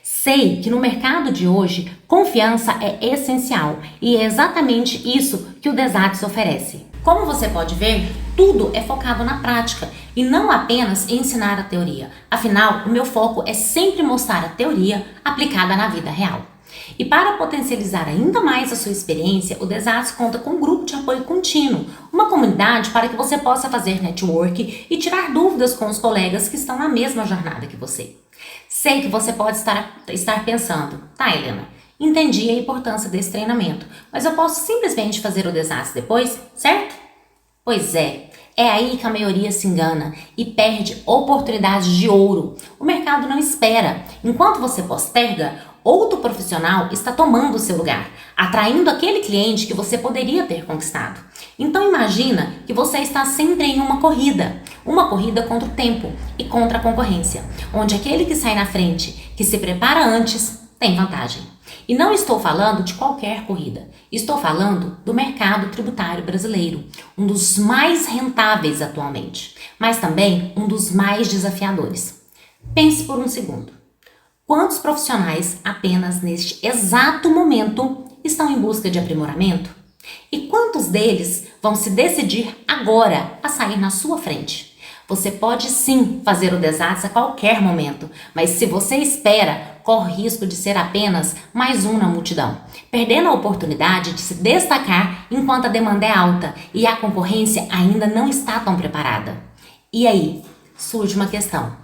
Sei que no mercado de hoje, confiança é essencial e é exatamente isso que o Desats oferece. Como você pode ver, tudo é focado na prática e não apenas em ensinar a teoria. Afinal, o meu foco é sempre mostrar a teoria aplicada na vida real. E para potencializar ainda mais a sua experiência, o Desats conta com um grupo de apoio contínuo, uma comunidade para que você possa fazer network e tirar dúvidas com os colegas que estão na mesma jornada que você. Sei que você pode estar pensando, tá, Helena, entendi a importância desse treinamento, mas eu posso simplesmente fazer o Desats depois, certo? Pois é aí que a maioria se engana e perde oportunidades de ouro. O mercado não espera. Enquanto você posterga, outro profissional está tomando o seu lugar, atraindo aquele cliente que você poderia ter conquistado. Então imagina que você está sempre em uma corrida contra o tempo e contra a concorrência, onde aquele que sai na frente, que se prepara antes, tem vantagem. E não estou falando de qualquer corrida, estou falando do mercado tributário brasileiro, um dos mais rentáveis atualmente, mas também um dos mais desafiadores. Pense por um segundo. Quantos profissionais apenas neste exato momento estão em busca de aprimoramento? E quantos deles vão se decidir agora a sair na sua frente? Você pode sim fazer o Desats a qualquer momento, mas se você espera, corre risco de ser apenas mais um na multidão, perdendo a oportunidade de se destacar enquanto a demanda é alta e a concorrência ainda não está tão preparada. E aí, surge uma questão: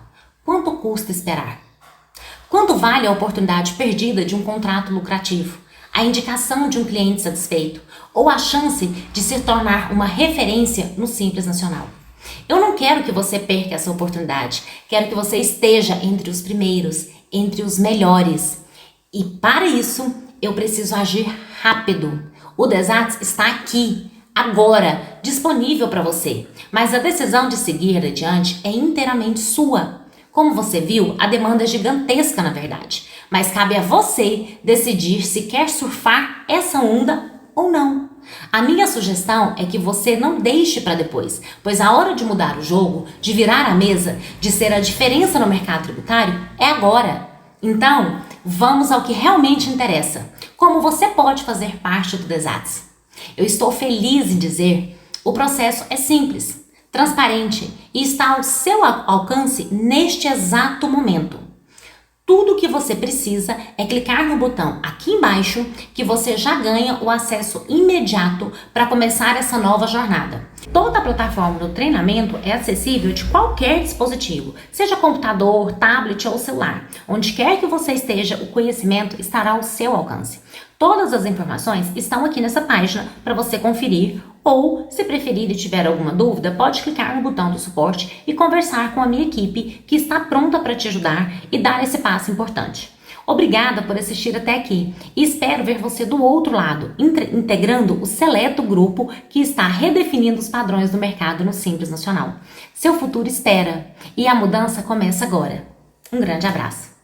quanto custa esperar? Quanto vale a oportunidade perdida de um contrato lucrativo, a indicação de um cliente satisfeito ou a chance de se tornar uma referência no Simples Nacional? Eu não quero que você perca essa oportunidade, quero que você esteja entre os primeiros, entre os melhores. E para isso, eu preciso agir rápido. O Desats está aqui, agora, disponível para você. Mas a decisão de seguir adiante é inteiramente sua. Como você viu, a demanda é gigantesca, na verdade. Mas cabe a você decidir se quer surfar essa onda ou não. A minha sugestão é que você não deixe para depois, pois a hora de mudar o jogo, de virar a mesa, de ser a diferença no mercado tributário, é agora. Então, vamos ao que realmente interessa. Como você pode fazer parte do Desats? Eu estou feliz em dizer, o processo é simples, transparente e está ao seu alcance neste exato momento. Tudo o que você precisa é clicar no botão aqui embaixo que você já ganha o acesso imediato para começar essa nova jornada. Toda a plataforma do treinamento é acessível de qualquer dispositivo, seja computador, tablet ou celular. Onde quer que você esteja, o conhecimento estará ao seu alcance. Todas as informações estão aqui nessa página para você conferir ou, se preferir e tiver alguma dúvida, pode clicar no botão do suporte e conversar com a minha equipe que está pronta para te ajudar e dar esse passo importante. Obrigada por assistir até aqui e espero ver você do outro lado, integrando o seleto grupo que está redefinindo os padrões do mercado no Simples Nacional. Seu futuro espera e a mudança começa agora. Um grande abraço.